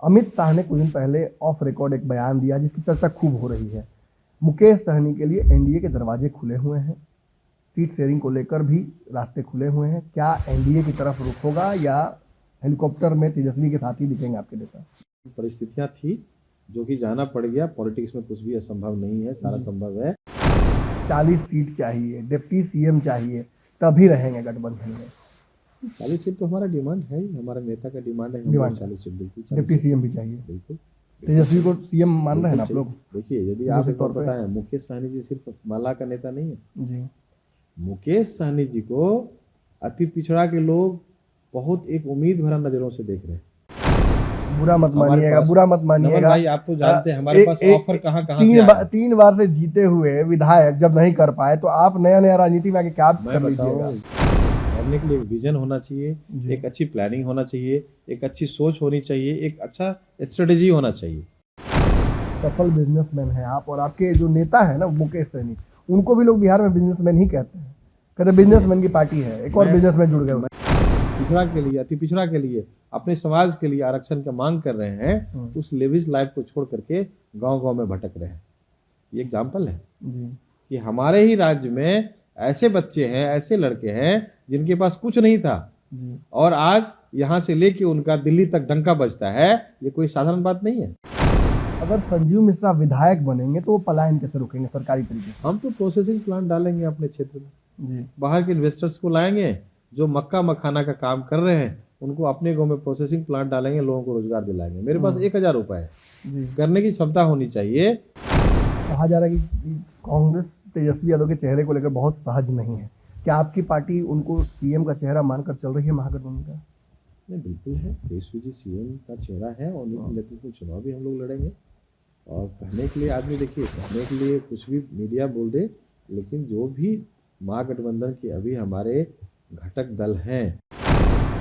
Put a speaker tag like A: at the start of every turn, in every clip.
A: अमित शाह ने कुछ दिन पहले ऑफ रिकॉर्ड एक बयान दिया जिसकी चर्चा खूब हो रही है। मुकेश सहनी के लिए एनडीए के दरवाजे खुले हुए हैं, सीट शेयरिंग को लेकर भी रास्ते खुले हुए हैं। क्या एनडीए की तरफ रुख होगा या हेलीकॉप्टर में तेजस्वी के साथ ही दिखेंगे आपके नेता?
B: परिस्थितियां थी जो कि जाना पड़ गया। पॉलिटिक्स में कुछ भी असंभव नहीं है, सारा संभव है।
A: 40 सीट चाहिए, डिप्टी सीएम चाहिए, तभी रहेंगे गठबंधन में।
B: 40 सीट तो हमारा डिमांड है ही, हमारा नेता का डिमांड है। 40 सीट बिल्कुल,
A: डिप्टी सीएम भी चाहिए।
B: बिल्कुल।
A: तेजस्वी को सीएम मान रहे हैं आप लोग?
B: देखिए, यदि आप एक और बताएं, मुकेश सहनी जी सिर्फ माला का नेता नहीं है
A: जी।
B: मुकेश सहनी जी को अति पिछड़ा के लोग बहुत एक उम्मीद भरा नजरों से देख रहे हैं।
A: बुरा मत मानिएगा
B: भाई, आप तो जानते हैं हमारे पास ऑफर कहाँ से आया।
A: 3 बार से जीते हुए विधायक जब नहीं कर पाए तो आप नया राजनीति में आके क्या कर लीजिएगा?
B: करने के लिए विजन होना चाहिए, एक अच्छी प्लानिंग होना चाहिए, एक अच्छी सोच होनी चाहिए, एक अच्छा स्ट्रेटेजी होना चाहिए।
A: सफल बिजनेसमैन है आप, और आपके जो नेता है ना मुकेश सहनी, उनको भी लोग बिहार में बिजनेसमैन ही कहते हैं। कहते बिजनेसमैन की पार्टी है, एक और बिजनेसमैन जुड़ गए।
B: पिछड़ा के लिए, अति पिछड़ा के लिए, अपने समाज के लिए आरक्षण का मांग कर रहे हैं, उस लेविश लाइफ को छोड़ करके गांव-गांव में भटक रहे हैं। ये एग्जाम्पल है कि हमारे ही राज्य में ऐसे बच्चे हैं, ऐसे लड़के हैं जिनके पास कुछ नहीं था और आज यहाँ से लेके उनका दिल्ली तक डंका बजता है। ये कोई साधारण बात नहीं है।
A: अगर संजीव मिश्रा विधायक बनेंगे तो वो पलायन कैसे रोकेंगे सरकारी तरीके से?
B: हम तो प्रोसेसिंग प्लांट डालेंगे अपने क्षेत्र में, बाहर के इन्वेस्टर्स को लाएंगे, जो मक्का मखाना का काम कर रहे हैं उनको अपने गांव में प्रोसेसिंग प्लांट डालेंगे, लोगों को रोजगार दिलाएंगे। मेरे पास 1000 रुपए है, करने की क्षमता होनी चाहिए।
A: कहा जा रहा है कि कांग्रेस तेजस्वी यादव के चेहरे को लेकर बहुत सहज नहीं है। क्या आपकी पार्टी उनको सीएम का चेहरा मानकर चल रही है महागठबंधन का?
B: नहीं, बिल्कुल है। तेजस्वी जी सीएम का चेहरा है और उनके नेतृत्व में चुनाव भी हम लोग लड़ेंगे। और कहने के लिए आदमी, देखिए, कहने के लिए कुछ भी मीडिया बोल दे, लेकिन जो भी महागठबंधन के अभी हमारे घटक दल हैं,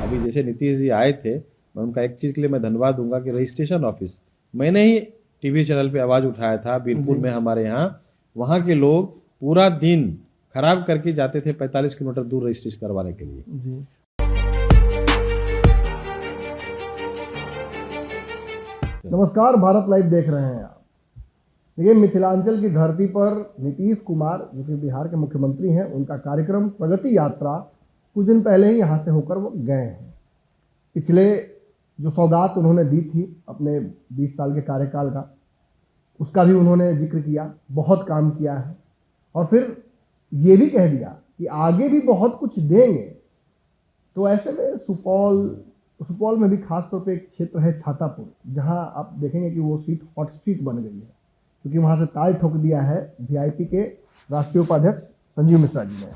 B: अभी जैसे नीतीश जी आए थे, मैं उनका एक चीज़ के लिए मैं धन्यवाद दूंगा कि रजिस्ट्रेशन ऑफिस मैंने ही टीवी चैनल पे आवाज़ उठाया था बीरपुर में हमारे यहाँ। वहाँ के लोग पूरा दिन खराब करके जाते थे 45 किलोमीटर दूर रजिस्ट्रेशन करवाने के लिए।
A: नमस्कार, भारत लाइव देख रहे हैं आप। देखिए, मिथिलांचल की धरती पर नीतीश कुमार जो कि बिहार के मुख्यमंत्री हैं, उनका कार्यक्रम प्रगति यात्रा कुछ दिन पहले ही यहाँ से होकर वो गए हैं। पिछले जो सौगात उन्होंने दी थी अपने 20 साल के कार्यकाल का, उसका भी उन्होंने जिक्र किया, बहुत काम किया है, और फिर ये भी कह दिया कि आगे भी बहुत कुछ देंगे। तो ऐसे में सुपौल में भी खासतौर पे एक क्षेत्र है छातापुर, जहां आप देखेंगे कि वो सीट हॉट सीट बन गई है, क्योंकि वहां से ताल ठोक दिया है वीआईपी के राष्ट्रीय उपाध्यक्ष संजीव मिश्रा जी ने।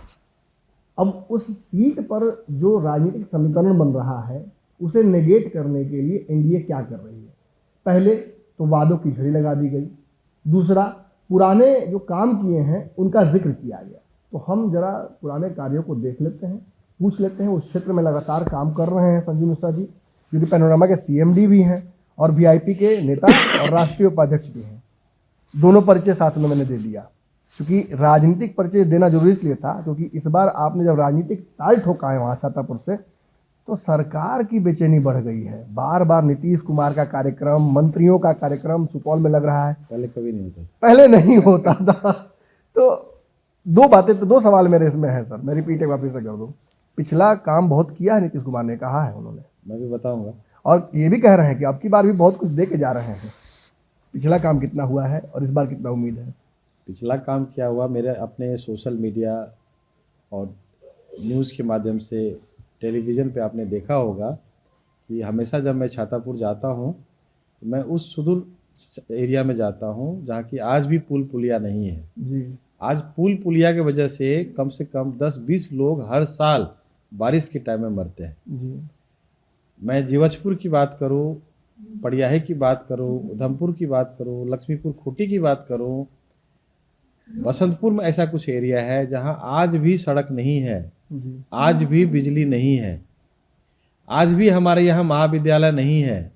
A: अब उस सीट पर जो राजनीतिक समीकरण बन रहा है, उसे नेगेट करने के लिए एनडीए क्या कर रही है? पहले तो वादों की झड़ी लगा दी गई, दूसरा पुराने जो काम किए हैं उनका जिक्र किया गया। तो हम जरा पुराने कार्यों को देख लेते हैं, पूछ लेते हैं। उस क्षेत्र में लगातार काम कर रहे हैं संजीव मिश्रा जी, क्योंकि पैनोरामा के सीएमडी भी हैं और वीआईपी के नेता और राष्ट्रीय उपाध्यक्ष भी हैं। दोनों परिचय साथ में मैंने दे दिया, क्योंकि राजनीतिक परिचय देना जरूरी इसलिए था क्योंकि इस बार आपने जब राजनीतिक ताल ठोका है वहाँ छातापुर से, तो सरकार की बेचैनी बढ़ गई है। बार बार नीतीश कुमार का कार्यक्रम, मंत्रियों का कार्यक्रम सुपौल में लग रहा है।
B: पहले कभी नहीं होता,
A: पहले नहीं होता था। तो दो सवाल मेरे इसमें है सर, मैं रिपीट एक बार फिर से कर दूं। पिछला काम बहुत किया है नीतीश कुमार ने, कहा है उन्होंने,
B: मैं भी बताऊंगा,
A: और ये भी कह रहे हैं कि अब की बार भी बहुत कुछ दे के जा रहे हैं। पिछला काम कितना हुआ है और इस बार कितना उम्मीद है?
B: पिछला काम क्या हुआ, मेरे अपने सोशल मीडिया और न्यूज़ के माध्यम से, टेलीविज़न पे आपने देखा होगा कि हमेशा जब मैं छातापुर जाता हूँ तो मैं उस सुदूर एरिया में जाता हूँ जहाँ की आज भी पुल पुलिया नहीं है
A: जी।
B: आज पुल पुलिया की वजह से कम 10-20 लोग हर साल बारिश के टाइम में मरते हैं
A: जी।
B: मैं जीवछपुर की बात करूँ, पड़ियाही की बात करूँ, उधमपुर की बात करूँ, लक्ष्मीपुर खूंटी की बात करूँ, बसंतपुर में ऐसा कुछ एरिया है जहां आज भी सड़क नहीं है, आज भी बिजली नहीं है, आज भी हमारे यहाँ महाविद्यालय नहीं है।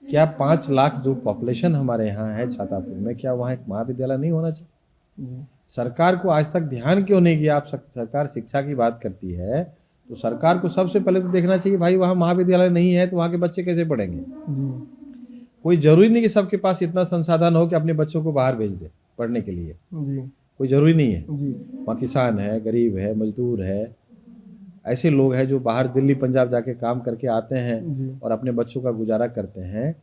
B: क्या 5 लाख जो पॉपुलेशन हमारे यहाँ है छातापुर में, क्या वहाँ एक महाविद्यालय नहीं होना चाहिए? सरकार को आज तक ध्यान क्यों नहीं किया? आप सरकार शिक्षा की बात करती है तो सरकार को सबसे पहले तो देखना चाहिए भाई वहाँ महाविद्यालय नहीं है तो वहाँ के बच्चे कैसे पढ़ेंगे। कोई जरूरी नहीं कि सबके पास इतना संसाधन हो कि अपने बच्चों को बाहर भेज दे पढ़ने के लिए,
A: जी
B: कोई ज़रूरी नहीं है।
A: जी
B: वहाँ किसान है, गरीब है, मजदूर है, ऐसे लोग हैं जो बाहर दिल्ली पंजाब जाके काम करके आते हैं
A: जी
B: और अपने बच्चों का गुजारा करते हैं।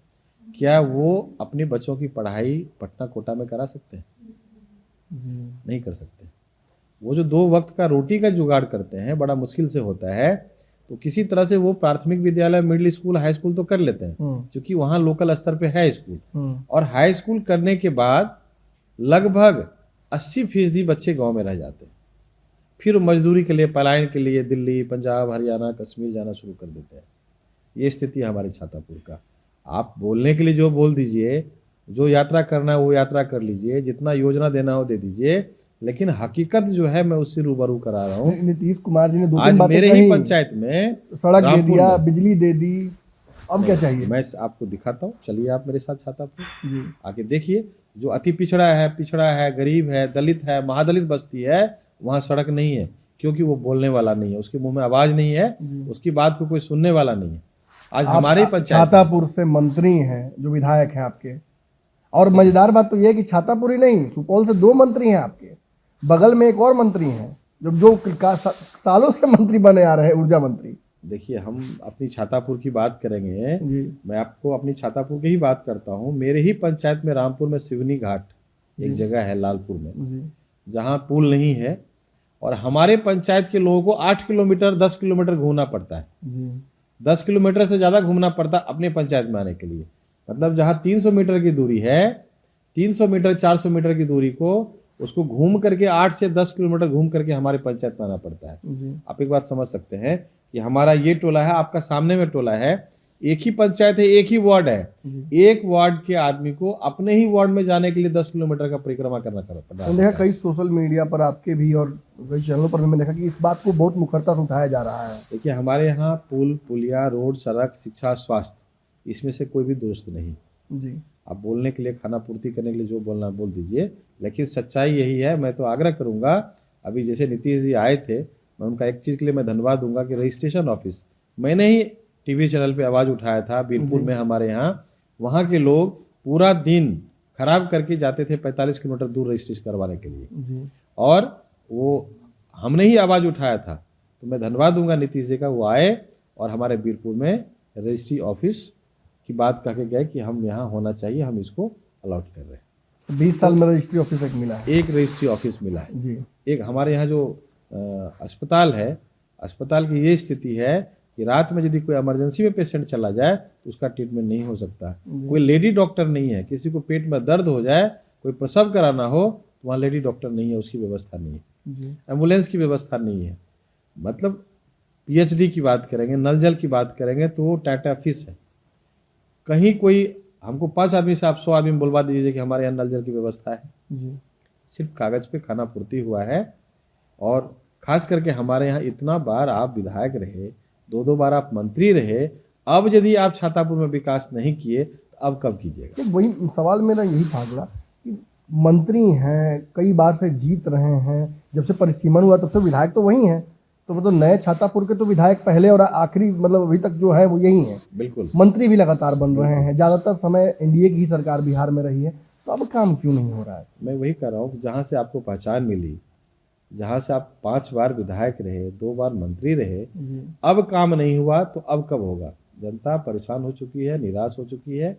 B: क्या वो अपने बच्चों की पढ़ाई पटना कोटा में करा सकते हैं?
A: जी
B: नहीं कर सकते। वो जो 2 वक्त का रोटी का जुगाड़ करते हैं, बड़ा मुश्किल से होता है, तो किसी तरह से वो प्राथमिक विद्यालय, मिडिल स्कूल, हाई स्कूल तो कर लेते हैं, क्योंकि वहाँ लोकल स्तर पे है स्कूल। और हाई स्कूल करने के बाद लगभग 80% बच्चे गांव में रह जाते हैं, फिर मजदूरी के लिए, पलायन के लिए दिल्ली, पंजाब, हरियाणा, कश्मीर जाना शुरू कर देते हैं। ये स्थिति है हमारे छातापुर का। आप बोलने के लिए जो बोल दीजिए, जो यात्रा करना है वो यात्रा कर लीजिए, जितना योजना देना हो दे दीजिए, लेकिन हकीकत जो है मैं उससे रूबरू करा रहा हूँ।
A: नीतीश कुमार जी ने 2-3
B: आज
A: बातें
B: मेरे
A: कही,
B: ही पंचायत में
A: सड़क दे
B: रामपुर
A: दिया,
B: में,
A: बिजली दे दी, अब क्या चाहिए?
B: मैं आपको दिखाता हूँ, चलिए आप मेरे साथ छातापुर
A: जी
B: आके देखिए। जो अति पिछड़ा है, गरीब है, दलित है, महादलित बस्ती है, वहाँ सड़क नहीं है, क्योंकि वो बोलने वाला नहीं है, उसके मुंह में आवाज़ नहीं है, उसकी बात को कोई सुनने वाला नहीं है। आज हमारे ही पंचायत में
A: छातापुर से मंत्री हैं जो विधायक हैं आपके, और मजेदार बात तो ये है कि छातापुर ही नहीं, सुपौल से 2 मंत्री हैं आपके, बगल में एक और मंत्री हैं जो सालों से मंत्री बने आ रहे हैं, ऊर्जा मंत्री।
B: देखिए, हम अपनी छातापुर की बात करेंगे,
A: जी
B: मैं आपको अपनी छातापुर की ही बात करता हूँ। मेरे ही पंचायत में रामपुर में सिवनी घाट एक जगह है लालपुर में,
A: जी
B: जहाँ पुल नहीं है, और हमारे पंचायत के लोगों को 8 किलोमीटर 10 किलोमीटर घूमना पड़ता है।
A: जी
B: 10 किलोमीटर से ज़्यादा घूमना पड़ता है अपने पंचायत में आने के लिए। मतलब जहाँ 300 मीटर की दूरी है, 300 मीटर 400 मीटर की दूरी को उसको घूम करके 8 से 10 किलोमीटर घूम करके हमारे पंचायत में आना पड़ता है।
A: जी
B: आप एक बात समझ सकते हैं कि हमारा ये टोला है, आपका सामने में टोला है, एक ही पंचायत है, एक ही वार्ड है, एक वार्ड के आदमी को अपने ही वार्ड में जाने के लिए 10 किलोमीटर का परिक्रमा करना पड़ता
A: मैंने
B: है।
A: देखा कई सोशल मीडिया पर आपके भी और कई चैनलों पर भी मैंने देखा कि इस बात को बहुत मुखरता से उठाया जा रहा है।
B: देखिए, हमारे यहाँ पुल, पुलिया, रोड, सड़क, शिक्षा, स्वास्थ्य, इसमें से कोई भी दुरुस्त नहीं।
A: जी
B: आप बोलने के लिए, खाना पूर्ति करने के लिए जो बोलना बोल दीजिए, लेकिन सच्चाई यही है। मैं तो आग्रह करूंगा, अभी जैसे नीतीश जी आए थे, मैं उनका एक चीज़ के लिए मैं धन्यवाद दूंगा कि रजिस्ट्रेशन ऑफिस, मैंने ही टीवी चैनल पे आवाज़ उठाया था बीरपुर में हमारे यहाँ, वहाँ के लोग पूरा दिन खराब करके जाते थे 45 किलोमीटर दूर रजिस्ट्रेशन करवाने के लिए,
A: जी
B: और वो हमने ही आवाज़ उठाया था। तो मैं धन्यवाद दूंगा नीतीश जी का, वो आए और हमारे बीरपुर में रजिस्ट्री ऑफिस की बात कह के गए कि हम यहाँ होना चाहिए, हम इसको अलॉट कर रहे हैं।
A: 20 साल में रजिस्ट्री ऑफिस एक मिला है।
B: एक रजिस्ट्री ऑफिस मिला है।
A: जी
B: एक हमारे यहाँ जो अस्पताल है, अस्पताल की ये स्थिति है कि रात में यदि कोई इमरजेंसी में पेशेंट चला जाए तो उसका ट्रीटमेंट नहीं हो सकता। कोई लेडी डॉक्टर नहीं है, किसी को पेट में दर्द हो जाए, कोई प्रसव कराना हो तो वहाँ लेडी डॉक्टर नहीं है, उसकी व्यवस्था नहीं है,
A: जी
B: एम्बुलेंस की व्यवस्था नहीं है। मतलब पीएचडी की बात करेंगे, नल जल की बात करेंगे तो वो टाटा फिश है। कहीं कोई हमको 5 आदमी से आप 100 आदमी बुलवा दीजिए कि हमारे यहाँ नल जल की व्यवस्था है,
A: जी
B: सिर्फ कागज़ पे खाना पूर्ति हुआ है। और खास करके हमारे यहाँ इतना बार आप विधायक रहे, 2-2 बार आप मंत्री रहे, अब यदि आप छातापुर में विकास नहीं किए तो अब कब कीजिएगा?
A: तो वही सवाल मेरा यही था जुड़ा कि मंत्री हैं, कई बार से जीत रहे हैं, जब से परिसीमन हुआ तब से विधायक तो वही हैं, तो मतलब नए छातापुर के तो विधायक पहले और आखिरी मतलब अभी तक जो है वो यही है।
B: बिल्कुल।
A: मंत्री भी लगातार बन रहे हैं, ज़्यादातर समय एनडीए की ही सरकार बिहार में रही है, तो अब काम क्यों नहीं हो रहा है?
B: मैं वही कह रहा हूँ कि जहाँ से आपको पहचान मिली, जहाँ से आप 5 बार विधायक रहे, 2 बार मंत्री रहे, अब काम नहीं हुआ तो अब कब होगा? जनता परेशान हो चुकी है, निराश हो चुकी है,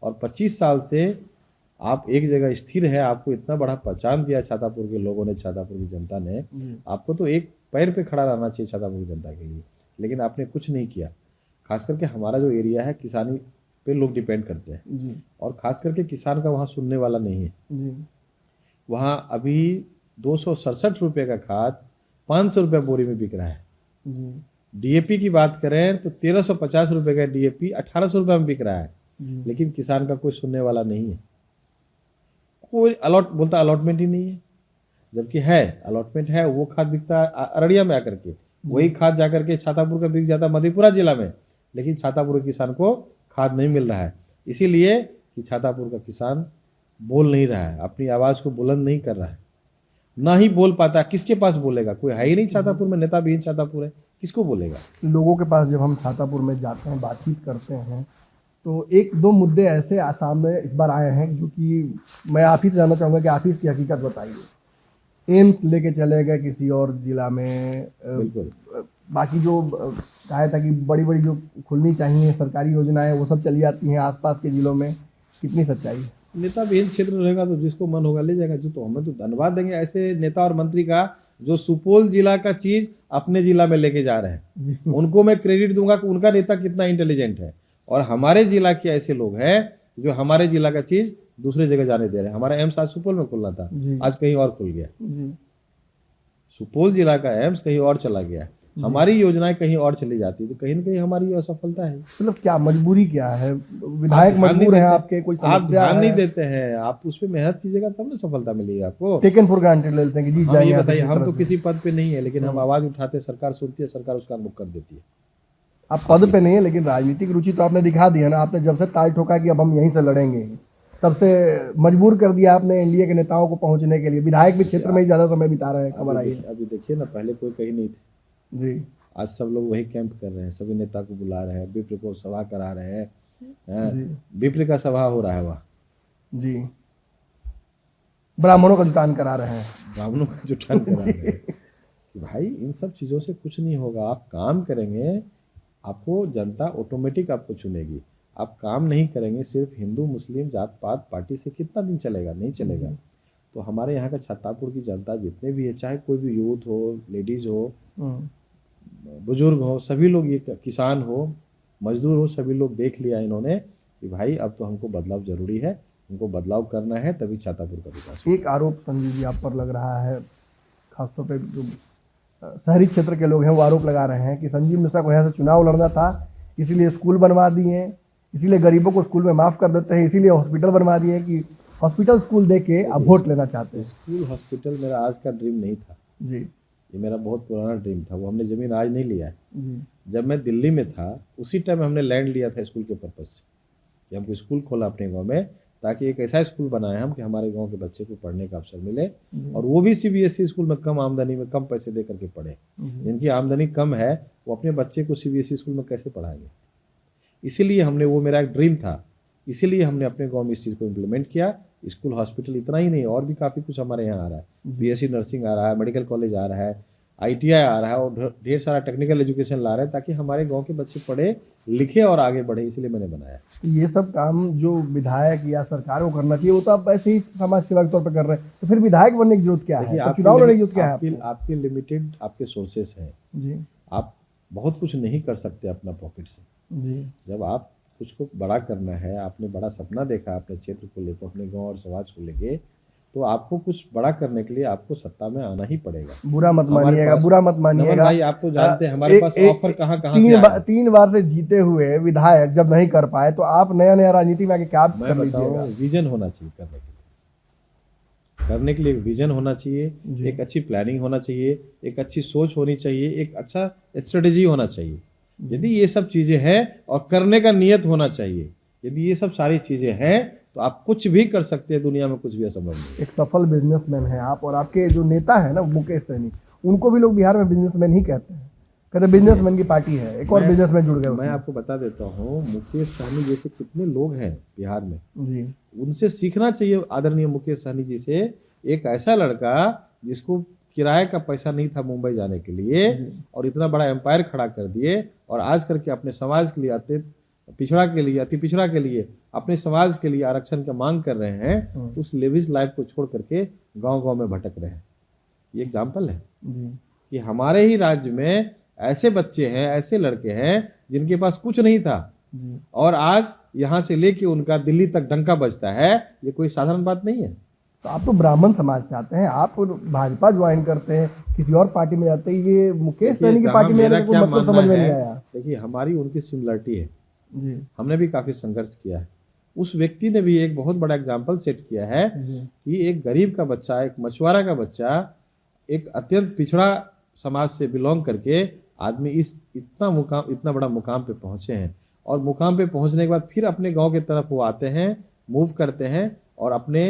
B: और 25 साल से आप एक जगह स्थिर है। आपको इतना बड़ा पहचान दिया छातापुर के लोगों ने, छातापुर की जनता ने, आपको तो एक पैर पे खड़ा रहना चाहिए छातापुर की जनता के लिए, लेकिन आपने कुछ नहीं किया। खास करके हमारा जो एरिया है, किसानी पे लोग डिपेंड करते हैं,
A: जी
B: और खास करके किसान का वहाँ सुनने वाला नहीं है।
A: जी
B: वहाँ अभी 267 रुपये का खाद 500 रुपये बोरी में बिक रहा है।
A: जी
B: डीएपी की बात करें तो 1350 रुपये का डीएपी 1800 रुपये में बिक रहा है,
A: जी
B: लेकिन किसान का कोई सुनने वाला नहीं है। कोई बोलता अलॉटमेंट ही नहीं है, जबकि है अलॉटमेंट है। वो खाद बिकता है अररिया में आकर के, वही खाद जाकर के छातापुर का बिक जाता है मधेपुरा जिला में, लेकिन छातापुर के किसान को खाद नहीं मिल रहा है, इसीलिए कि छातापुर का किसान बोल नहीं रहा है, अपनी आवाज़ को बुलंद नहीं कर रहा है, ना ही बोल पाता। किसके पास बोलेगा? कोई है ही नहीं छातापुर में, नेता विहीन छातापुर है, किसको बोलेगा?
A: लोगों के पास जब हम छातापुर में जाते हैं, बातचीत करते हैं, तो एक दो मुद्दे ऐसे सामने इस बार आए हैं जो कि मैं आप ही से जानना चाहूँगा कि आप ही इसकी हकीकत बताइए। एम्स लेके चले गए किसी और जिला में,
B: बिल्कुल।
A: बाकी जो कहा था कि बड़ी बड़ी जो खुलनी चाहिए सरकारी योजनाएं वो सब चली जाती हैं आसपास के जिलों में, कितनी सच्चाई है?
B: नेता विहीन क्षेत्र रहेगा तो जिसको मन होगा ले जाएगा, जो तो हमें तो धन्यवाद देंगे ऐसे नेता और मंत्री का जो सुपौल जिला का चीज अपने जिला में लेके जा रहे हैं। उनको मैं क्रेडिट दूंगा कि उनका नेता कितना इंटेलिजेंट है। और हमारे जिला के ऐसे लोग हैं जो हमारे जिला का चीज दूसरे जगह जाने दे रहे हैं। हमारा एम्स आज सुपौल में खुलना था, आज कहीं और खुल गया। सुपौल जिला का एम्स कहीं और चला गया, हमारी योजनाएं कहीं और चली जाती, तो कहीं ना कहीं हमारी असफलता है।
A: मतलब क्या मजबूरी क्या है? विधायक मजबूर हैं आपके, कोई
B: आप
A: समस्या
B: ध्यान
A: है?
B: नहीं देते हैं, आप उस पर मेहनत कीजिएगा तब ना सफलता मिलेगी आपको।
A: टेकन फॉर ग्रांटेड ले लेते हैं कि जीत
B: हम
A: जाएंगे
B: ये
A: ऐसे
B: बताइए,
A: किसी
B: हम
A: तरह
B: तो
A: से।
B: किसी पद पे नहीं है, लेकिन हम आवाज उठाते हैं, सरकार सुनती है, सरकार उसका मुख कर देती है।
A: आप पद पे नहीं है लेकिन राजनीतिक रुचि तो आपने दिखा दी है ना। आपने जब से ताल ठोका कि अब हम यहीं से लड़ेंगे, तब से मजबूर कर दिया आपने एनडीए के नेताओं को पहुंचने के लिए। विधायक भी क्षेत्र में ही ज्यादा समय बिता रहे हैं, खबर आई है।
B: अभी देखिए ना, पहले कोई कहीं नहीं थे,
A: जी
B: आज सब लोग वही कैंप कर रहे हैं, सभी नेता को बुला रहे हैं, विप्र को सभा करा रहे हैं, विप्र का सभा हो रहा है वहाँ
A: जी, ब्राह्मणों का जुटान करा रहे हैं।
B: ब्राह्मणों का जुटान करा रहे हैं कि भाई इन सब चीज़ों से कुछ नहीं होगा। आप काम करेंगे, आपको जनता ऑटोमेटिक आपको चुनेगी। आप काम नहीं करेंगे, सिर्फ हिंदू मुस्लिम जात पात पार्टी से कितना दिन चलेगा? नहीं चलेगा। तो हमारे यहाँ का छत्तापुर की जनता जितने भी है, चाहे कोई भी यूथ हो, लेडीज हो, बुजुर्ग हो, सभी लोग, ये किसान हो, मजदूर हो, सभी लोग देख लिया इन्होंने कि भाई अब तो हमको बदलाव जरूरी है, हमको बदलाव करना है, तभी छत्तापुर का विकास होगा।
A: एक आरोप संजीव जी आप पर लग रहा है, खासतौर पे जो शहरी क्षेत्र के लोग हैं वो आरोप लगा रहे हैं कि संजीव मिश्रा को यहाँ से चुनाव लड़ना था, इसीलिए स्कूल बनवा दिए, इसीलिए गरीबों को स्कूल में माफ़ कर देते हैं, इसीलिए हॉस्पिटल बनवा दिए कि हॉस्पिटल स्कूल दे के अब वोट लेना चाहते हैं।
B: स्कूल हॉस्पिटल मेरा आज का ड्रीम नहीं था
A: जी,
B: ये मेरा बहुत पुराना ड्रीम था। वो हमने ज़मीन आज नहीं लिया है।
A: जी
B: जब मैं दिल्ली में था उसी टाइम हमने लैंड लिया था स्कूल के पर्पज़ से, कि हमको स्कूल खोला अपने गांव में, ताकि एक ऐसा स्कूल बनाए हम कि हमारे गांव के बच्चे को पढ़ने का अवसर मिले, और वो भी सीबीएसई स्कूल में कम आमदनी में कम पैसे दे करके पढ़े। जिनकी आमदनी कम है वो अपने बच्चे को सीबीएसई स्कूल में कैसे पढ़ाएंगे? इसीलिए हमने, वो मेरा एक ड्रीम था, इसीलिए हमने अपने गांव में इस चीज़ को इम्प्लीमेंट किया। स्कूल हॉस्पिटल इतना ही नहीं, और भी काफ़ी कुछ हमारे यहाँ आ रहा है। बीएससी नर्सिंग आ रहा है, मेडिकल कॉलेज आ रहा है, आईटीआई आ रहा है, और ढेर सारा टेक्निकल एजुकेशन ला रहे हैं, ताकि हमारे गांव के बच्चे पढ़े लिखे और आगे बढ़े। इसलिए मैंने बनाया।
A: ये सब काम जो विधायक या सरकार को करना चाहिए वो तो आप ऐसे ही समाज सेवा के तौर पर कर रहे हैं, तो फिर विधायक बनने की जरूरत क्या है? तो चुनाव लड़ने की जरूरत क्या है?
B: आपके लिमिटेड आपके सोर्सेस हैं
A: जी,
B: आप बहुत कुछ नहीं कर सकते अपना पॉकेट से।
A: जी
B: जब आप कुछ को बड़ा करना है, आपने बड़ा सपना देखा अपने क्षेत्र को लेकर, अपने गांव और समाज को लेके, तो आपको कुछ बड़ा करने के लिए आपको सत्ता में आना ही पड़ेगा।
A: बुरा मत मानिएगा, बुरा मत मानिएगा
B: नमन भाई, आप तो जानते हैं हमारे पास ऑफर कहाँ कहाँ से आया।
A: 3 बार से जीते हुए विधायक जब नहीं कर पाए तो आप नया नया राजनीति में आके क्या
B: मैं
A: कर लीजिएगा?
B: बताऊं, विजन होना चाहिए करने के लिए एक विजन होना चाहिए, एक अच्छी प्लानिंग होना चाहिए, एक अच्छी सोच होनी चाहिए, एक अच्छा स्ट्रेटेजी होना चाहिए। यदि ये सब चीज़ें हैं और करने का नियत होना चाहिए, यदि ये सब सारी चीज़ें हैं तो आप कुछ भी कर सकते हैं। दुनिया में कुछ भी असंभव नहीं।
A: एक सफल बिजनेसमैन है आप, और आपके जो नेता है ना मुकेश सहनी, उनको भी लोग बिहार में बिजनेसमैन ही कहते हैं, कहते बिजनेसमैन की पार्टी है। एक और बिजनेसमैन जुड़ गए
B: मैं
A: उसमें।
B: आपको बता देता हूँ, मुकेश सहनी जैसे कितने लोग हैं बिहार में,
A: जी,
B: उनसे सीखना चाहिए आदरणीय मुकेश सहनी जी से। एक ऐसा लड़का जिसको किराए का पैसा नहीं था मुंबई जाने के लिए, और इतना बड़ा एम्पायर खड़ा कर दिए, और आज करके अपने समाज के लिए, अति पिछड़ा के लिए, अपने समाज के लिए आरक्षण की मांग कर रहे हैं। उस लेविश लाइफ को छोड़ करके गांव गांव में भटक रहे हैं। ये एग्जाम्पल है कि हमारे ही राज्य में ऐसे बच्चे हैं, ऐसे लड़के हैं जिनके पास कुछ नहीं था, और आज यहाँ से लेके उनका दिल्ली तक डंका बजता है। ये कोई साधारण बात नहीं है।
A: तो आप तो ब्राह्मण समाज से आते हैं, आप भाजपा ज्वाइन करते हैं, किसी और पार्टी में जाते हैं, ये मुकेश सहनी की पार्टी में आने का मतलब समझ में नहीं आया।
B: देखिए, हमारी उनकी सिमिलरिटी है
A: जी,
B: हमने भी काफ़ी संघर्ष किया है। उस व्यक्ति ने भी एक बहुत बड़ा एग्जाम्पल सेट किया है कि एक गरीब का बच्चा, एक मछुआरा का बच्चा, एक अत्यंत पिछड़ा समाज से बिलोंग करके आदमी इतना बड़ा मुकाम पे पहुँचे हैं, और मुकाम पे पहुँचने के बाद फिर अपने गांव की तरफ वो आते हैं, मूव करते हैं, और अपने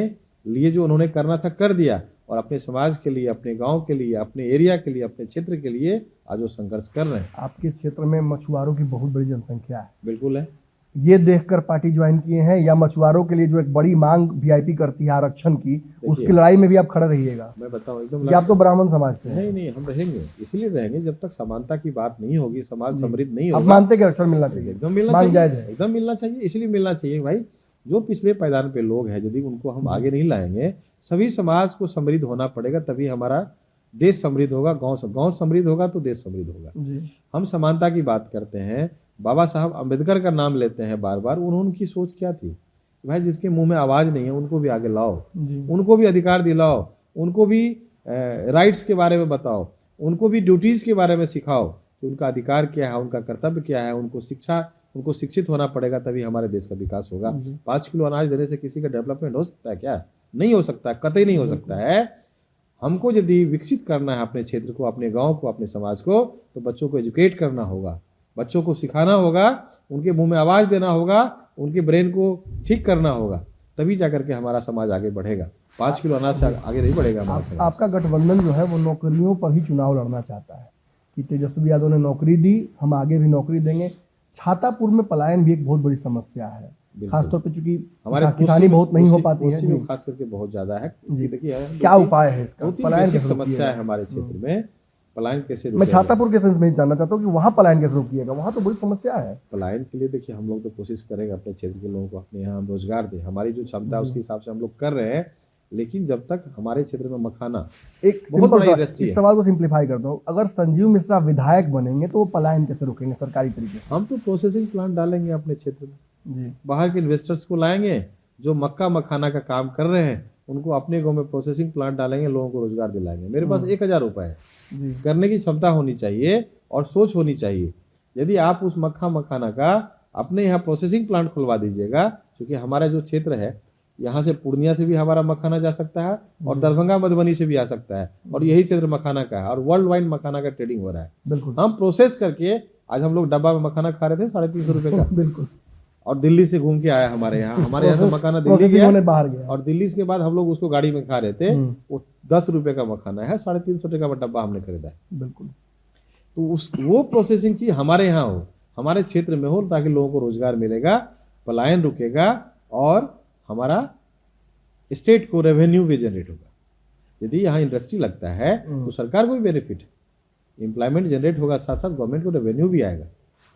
B: लिए जो उन्होंने करना था कर दिया, और अपने समाज के लिए, अपने गांव के लिए, अपने एरिया के लिए, अपने क्षेत्र के लिए आज वो संघर्ष कर रहे हैं।
A: आपके क्षेत्र में मछुआरों की बहुत बड़ी जनसंख्या है।
B: बिल्कुल है।
A: ये देखकर पार्टी ज्वाइन किए हैं, या मछुआरों के लिए जो एक बड़ी मांग वीआईपी करती है आरक्षण की, उसकी लड़ाई में भी आप खड़े रहिएगा?
B: मैं बताऊं एकदम
A: कि आप तो ब्राह्मण समाज से हैं।
B: नहीं, हम रहेंगे, इसलिए रहेंगे जब तक समानता की बात नहीं होगी, समाज समृद्ध नहीं
A: आप
B: होगा।
A: मानते कि आरक्षण मिलना चाहिए?
B: एकदम मिलना
A: मांग जायज
B: चाहिए,
A: है।
B: एकदम मिलना चाहिए, इसलिए मिलना चाहिए भाई। जो पिछले पायदान पे लोग हैं, यदि उनको हम आगे नहीं लाएंगे, सभी समाज को समृद्ध होना पड़ेगा, तभी हमारा देश समृद्ध होगा। गांव समृद्ध होगा तो देश समृद्ध होगा।
A: जी
B: हम समानता की बात करते हैं, बाबा साहब अम्बेडकर का नाम लेते हैं बार बार। उनकी सोच क्या थी? भाई जिसके मुंह में आवाज नहीं है उनको भी आगे लाओ,
A: जी
B: उनको भी अधिकार दिलाओ, उनको भी राइट्स के बारे में बताओ, उनको भी ड्यूटीज के बारे में सिखाओ कि उनका अधिकार क्या है, उनका कर्तव्य क्या है। उनको शिक्षित होना पड़ेगा, तभी हमारे देश का विकास होगा। 5 किलो अनाज देने से किसी का डेवलपमेंट हो सकता है क्या? नहीं हो सकता, कतई नहीं हो सकता है। हमको यदि विकसित करना है अपने क्षेत्र को, अपने गांव को, अपने समाज को, तो बच्चों को एजुकेट करना होगा, बच्चों को सिखाना होगा, उनके मुंह में आवाज़ देना होगा, उनके ब्रेन को ठीक करना होगा, तभी जाकर के हमारा समाज आगे बढ़ेगा। 5 किलो अनाज से आगे नहीं बढ़ेगा हमारा समाज।
A: आपका गठबंधन जो है वो नौकरियों पर ही चुनाव लड़ना चाहता है कि तेजस्वी यादव ने नौकरी दी, हम आगे भी नौकरी देंगे। छातापुर में पलायन भी एक बहुत बड़ी समस्या है, खासतौर पे चूंकि
B: हमारे
A: किसानी बहुत नहीं हो पाती है जी।
B: खास करके बहुत ज्यादा है
A: जी।
B: देखिए
A: क्या उपाय है इसका?
B: पलायन की समस्या है हमारे क्षेत्र में। पलायन कैसे
A: मैं छातापुर के सेंस में जानना चाहता हूँ कि वहाँ पलायन कैसे रोकिएगा? वहाँ तो बड़ी समस्या है।
B: पलायन के लिए देखिए हम लोग तो कोशिश करेंगे अपने क्षेत्र के लोगों को अपने यहाँ हम रोजगार दें, हमारी जो क्षमता है उसके हिसाब से हम लोग कर रहे हैं। लेकिन जब तक हमारे क्षेत्र में मखाना
A: एक
B: बहुत बड़ी
A: सिंपल
B: इंडस्ट्री
A: इस
B: है।
A: सवाल को सिंप्लीफाई करता हूँ, अगर संजीव मिश्रा विधायक बनेंगे तो वो पलायन कैसे रोकेंगे सरकारी तरीके से?
B: हम तो प्रोसेसिंग प्लांट डालेंगे अपने क्षेत्र में,
A: जी
B: बाहर के इन्वेस्टर्स को लाएंगे, जो मक्का मखाना का काम कर रहे हैं उनको अपने गांव में प्रोसेसिंग प्लांट डालेंगे, लोगों को रोजगार दिलाएंगे। मेरे पास 1000 रुपये है,
A: जी
B: करने की क्षमता होनी चाहिए और सोच होनी चाहिए। यदि आप उस मक्खा मखाना का अपने यहाँ प्रोसेसिंग प्लांट खुलवा दीजिएगा, क्योंकि हमारा जो क्षेत्र है यहाँ से पूर्णिया से भी हमारा मखाना जा सकता है और दरभंगा मधुबनी से भी आ सकता है, और यही क्षेत्र मखाना का है और वर्ल्ड वाइड मखाना का ट्रेडिंग हो रहा है।
A: बिल्कुल
B: हम प्रोसेस करके, आज हम लोग डब्बा में मखाना खा रहे थे 350 रुपये का,
A: बिल्कुल,
B: और दिल्ली से घूम के आया हमारे यहाँ से मखाना दिल्ली गया
A: बाहर गया,
B: और दिल्ली के बाद हम लोग उसको गाड़ी में खा रहे थे। वो 10 रुपये का मखाना है, 350 रुपये का डब्बा हमने खरीदा है।
A: बिल्कुल।
B: तो वो प्रोसेसिंग चीज हमारे यहाँ हो, हमारे क्षेत्र में हो, ताकि लोगों को रोजगार मिलेगा, पलायन रुकेगा और हमारा स्टेट को रेवेन्यू भी जनरेट होगा। यदि यहाँ इंडस्ट्री लगता है तो सरकार को भी बेनिफिट है, एम्प्लॉयमेंट जनरेट होगा, साथ साथ गवर्नमेंट को रेवेन्यू भी आएगा।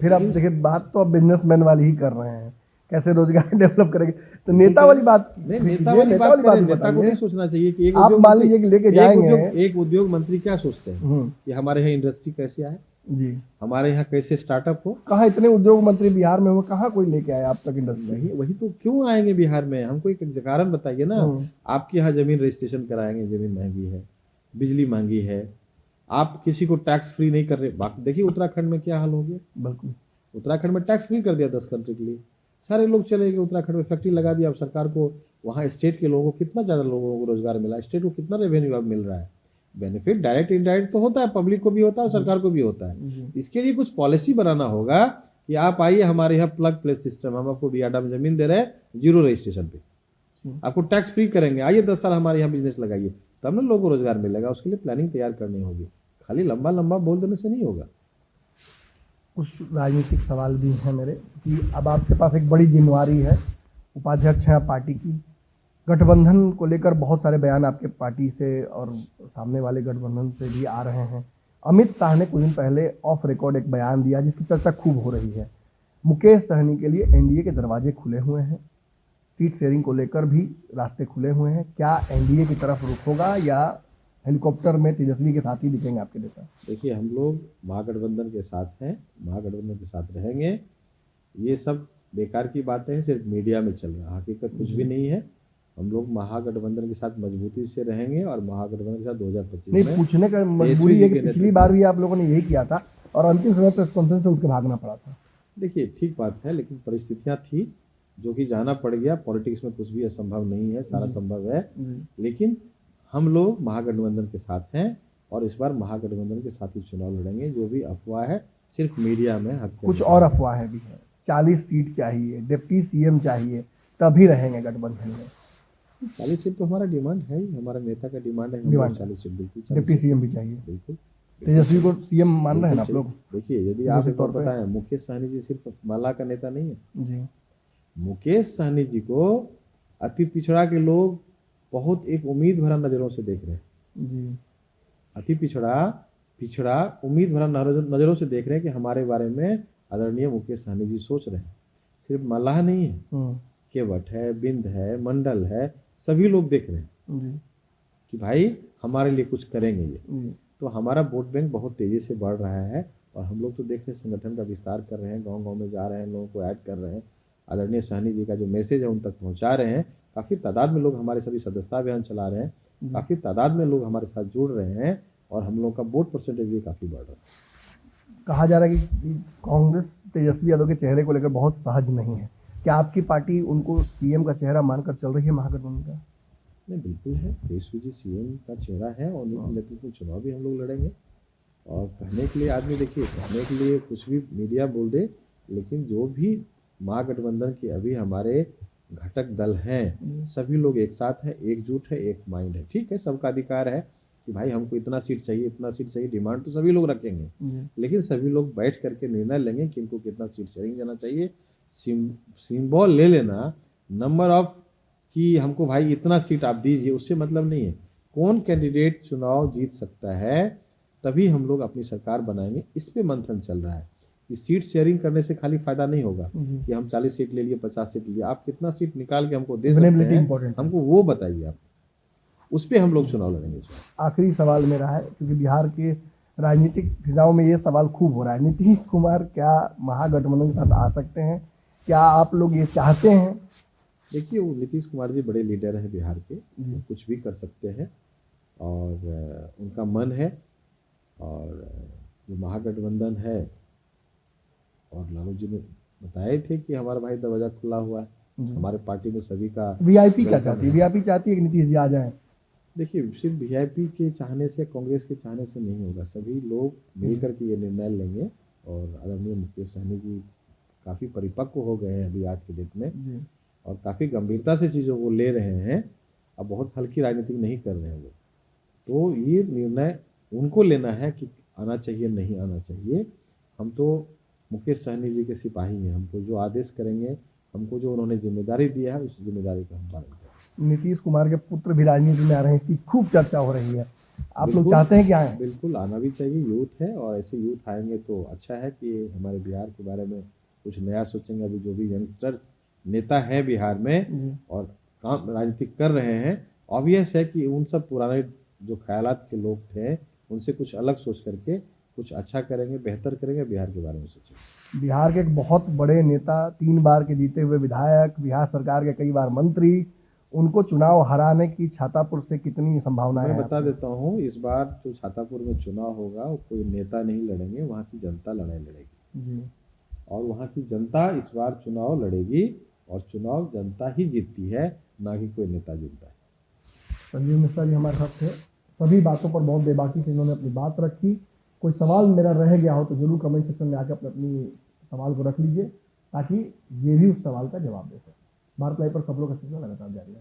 A: फिर आप देखिए, बात तो आप बिजनेसमैन वाली ही कर रहे हैं, कैसे रोजगार डेवलप करेंगे? तो नेता वाली बात
B: नहीं, नेता वाली बात करें, नेता को नहीं सोचना चाहिए कि
A: आप मान लीजिए कि लेके जाएंगे।
B: एक उद्योग मंत्री क्या सोचते हैं कि हमारे यहाँ इंडस्ट्री कैसे आए,
A: जी
B: हमारे यहाँ कैसे स्टार्टअप हो।
A: कहाँ इतने उद्योग मंत्री बिहार में हो, कहाँ कोई लेके आया आप तक इंडस्ट्री?
B: वही तो, क्यों आएंगे बिहार में? हमको एक कारण बताइए ना। आपके यहाँ जमीन रजिस्ट्रेशन कराएंगे, जमीन महंगी है, बिजली महंगी है, आप किसी को टैक्स फ्री नहीं कर रहे। देखिए उत्तराखंड में क्या हाल हो गया।
A: बिल्कुल,
B: उत्तराखंड में टैक्स फ्री कर दिया 10 कंट्री के लिए, सारे लोग चले गए उत्तराखंड में, फैक्ट्री लगा दिया। अब सरकार को वहाँ स्टेट के लोगों को कितना ज़्यादा लोगों को रोजगार मिला, स्टेट को कितना रेवेन्यू अब मिल रहा है। बेनिफिट डायरेक्ट इनडायरेक्ट तो होता है, पब्लिक को भी होता है और सरकार को भी होता है। इसके लिए कुछ पॉलिसी बनाना होगा कि आप आइए हमारे यहाँ प्लग प्ले सिस्टम, हम आपको बियाडा में जमीन दे रहे हैं 0 रजिस्ट्रेशन पे, आपको टैक्स फ्री करेंगे, आइए 10 साल हमारे यहाँ बिजनेस लगाइए, तब ना लोगों को रोजगार मिलेगा। उसके लिए प्लानिंग तैयार करनी होगी, खाली लंबा लंबा बोल देने से नहीं होगा।
A: कुछ राजनीतिक सवाल भी हैं मेरे कि अब आपके पास एक बड़ी जिम्मेवारी है, उपाध्यक्ष हैं आप पार्टी की। गठबंधन को लेकर बहुत सारे बयान आपके पार्टी से और सामने वाले गठबंधन से भी आ रहे हैं। अमित शाह ने कुछ दिन पहले ऑफ रिकॉर्ड एक बयान दिया जिसकी चर्चा खूब हो रही है। मुकेश सहनी के लिए एनडीए के दरवाजे खुले हुए हैं, सीट शेयरिंग को लेकर भी रास्ते खुले हुए हैं। क्या एनडीए की तरफ रुख होगा या हेलीकॉप्टर में तेजस्वी के साथ ही दिखेंगे आपके नेता?
B: देखिए, हम लोग महागठबंधन के साथ हैं, महागठबंधन के साथ रहेंगे। ये सब बेकार की बातें हैं, सिर्फ मीडिया में चल रहा, हकीकत कुछ भी नहीं है। हम लोग महागठबंधन के साथ मजबूती से रहेंगे और महागठबंधन के साथ 2025
A: नहीं, पूछने का मजबूरी है कि पिछली बार भी आप लोगों ने यही किया था और अंतिम समय प्रेस कॉन्फ्रेंस से उठ के भागना पड़ा था।
B: देखिए, ठीक बात है, लेकिन परिस्थितियां थी जो कि जाना पड़ गया। पॉलिटिक्स में कुछ भी असंभव नहीं है, सारा संभव है। लेकिन हम लोग महागठबंधन के साथ हैं और इस बार महागठबंधन के साथ ही चुनाव लड़ेंगे। जो भी अफवाह है सिर्फ मीडिया में,
A: कुछ और अफवाहें भी है। 40 सीट चाहिए, डिप्टी सीएम चाहिए, तभी रहेंगे गठबंधन में।
B: 40 सीट तो हमारा डिमांड है ही, हमारा नेता का डिमांड है, 40 सीट बिल्कुल,
A: डिप्टी सीएम भी चाहिए।
B: बिल्कुल।
A: तेजस्वी को सीएम मान रहे हैं ना आप लोग?
B: देखिए, यदि आप
A: निश्चित
B: एक बार
A: तौर पे।
B: बताएं, मुकेश सहनी जी सिर्फ माला का नेता नहीं है।
A: जी
B: मुकेश सहनी जी को अति पिछड़ा के लोग बहुत एक उम्मीद भरा नज़रों से देख रहे हैं।
A: जी
B: अति पिछड़ा पिछड़ा उम्मीद भरा नज़रों से देख रहे हैं कि हमारे बारे में आदरणीय मुकेश सहनी जी सोच रहे हैं। सिर्फ मल्लाह नहीं है, केवट है, बिंद है, मंडल है, सभी लोग देख रहे हैं
A: जी
B: कि भाई हमारे लिए कुछ करेंगे ये।
A: जी
B: तो हमारा वोट बैंक बहुत तेज़ी से बढ़ रहा है और हम लोग तो देख रहे हैं संगठन का विस्तार कर रहे हैं, गांव-गांव में जा रहे हैं, लोगों को ऐड कर रहे हैं, आदरणीय सहनी जी का जो मैसेज है उन तक पहुंचा रहे हैं। काफ़ी तादाद में लोग हमारे सभी सदस्यता अभियान चला रहे हैं, काफ़ी तादाद में लोग हमारे साथ जुड़ रहे हैं और हम लोग का वोट परसेंटेज भी काफ़ी बढ़ रहा है।
A: कहा जा रहा है कि कांग्रेस तेजस्वी यादव के चेहरे को लेकर बहुत सहज नहीं है। क्या आपकी पार्टी उनको सीएम का चेहरा मानकर चल रही है महागठबंधन का?
B: नहीं, बिल्कुल है, तेजस्वी जी सीएम का चेहरा है और उनके नेतृत्व में चुनाव भी हम लोग लड़ेंगे। और कहने के लिए आदमी, देखिए, कहने के लिए कुछ भी मीडिया बोल दे, लेकिन जो भी महागठबंधन के अभी हमारे घटक दल हैं, सभी लोग एक साथ हैं, एकजुट है, एक माइंड है। ठीक है, सबका अधिकार है कि भाई हमको इतना सीट चाहिए, इतना सीट चाहिए, डिमांड तो सभी लोग रखेंगे, लेकिन सभी लोग बैठ करके निर्णय लेंगे कि इनको कितना सीट शेयरिंग देना चाहिए। सिंबल ले लेना, नंबर ऑफ कि हमको भाई इतना सीट आप दीजिए, उससे मतलब नहीं है। कौन कैंडिडेट चुनाव जीत सकता है, तभी हम लोग अपनी सरकार बनाएंगे। इस पे मंथन चल रहा है कि सीट शेयरिंग करने से खाली फायदा नहीं होगा कि हम 40 सीट ले लिए, 50 सीट लिए। आप कितना सीट निकाल के हमको दे सकते हैं, हमको वो बताइए आप, उस पर हम लोग चुनाव लड़ेंगे।
A: आखिरी सवाल मेरा है, क्योंकि बिहार के राजनीतिक फिजाओं में ये सवाल खूब हो रहा है, नीतीश कुमार क्या महागठबंधन के साथ आ सकते हैं? क्या आप लोग ये चाहते हैं?
B: देखिए, वो नीतीश कुमार जी बड़े लीडर हैं बिहार के, कुछ भी कर सकते हैं और उनका मन है। और जो महागठबंधन है, और लालू जी ने बताए थे कि हमारा भाई दरवाजा खुला हुआ है, हमारे पार्टी में सभी का।
A: वीआईपी क्या चाहती है? वीआईपी चाहती है कि नीतीश जी आ जाएं?
B: देखिए, सिर्फ वीआईपी के चाहने से, कांग्रेस के चाहने से नहीं होगा, सभी लोग मिलकर के ये निर्णय लेंगे। और आदरणीय मुकेश सहनी जी काफ़ी परिपक्व हो गए हैं अभी आज के डेट में और काफ़ी गंभीरता से चीज़ों को ले रहे हैं। अब बहुत हल्की राजनीति नहीं कर रहे हैं वो। तो ये निर्णय उनको लेना है कि आना चाहिए, नहीं आना चाहिए। हम तो मुकेश सहनी जी के सिपाही हैं, हमको जो आदेश करेंगे, हमको जो उन्होंने जिम्मेदारी दिया है, उस जिम्मेदारी का हम पालन करेंगे।
A: नीतीश कुमार के पुत्र भी राजनीति में आ रहे हैं, इसकी खूब चर्चा हो रही है। आप लोग चाहते हैं कि आए?
B: बिल्कुल, आना भी चाहिए, यूथ है और ऐसे यूथ आएंगे तो अच्छा है कि हमारे बिहार के बारे में कुछ नया सोचेंगे। अभी जो भी यंगस्टर्स नेता हैं बिहार में और काम राजनीति कर रहे हैं, ऑब्वियस है कि उन सब पुराने जो ख्यालात के लोग थे, उनसे कुछ अलग सोच करके कुछ अच्छा करेंगे, बेहतर करेंगे, बिहार के बारे में सोचेंगे।
A: बिहार के एक बहुत बड़े नेता, 3 बार के जीते हुए विधायक, बिहार सरकार के कई बार मंत्री, उनको चुनाव हराने की छातापुर से कितनी संभावना है?
B: मैं बता देता हूँ, इस बार जो छातापुर में चुनाव होगा वो कोई नेता नहीं लड़ेंगे, वहाँ की जनता लड़ाई लड़ेगी और वहाँ की जनता इस बार चुनाव लड़ेगी और चुनाव जनता ही जीतती है, ना कि कोई नेता जीतता है।
A: संजीव मिश्रा जी हमारे साथ थे, सभी बातों पर बहुत बेबाकी से इन्होंने अपनी बात रखी। कोई सवाल मेरा रह गया हो तो जरूर कमेंट सेक्शन में आकर अपनी सवाल को रख लीजिए, ताकि ये भी उस सवाल का जवाब दे सके। भारत लाइव पर खबरों का सिलसिला लगातार जारी है।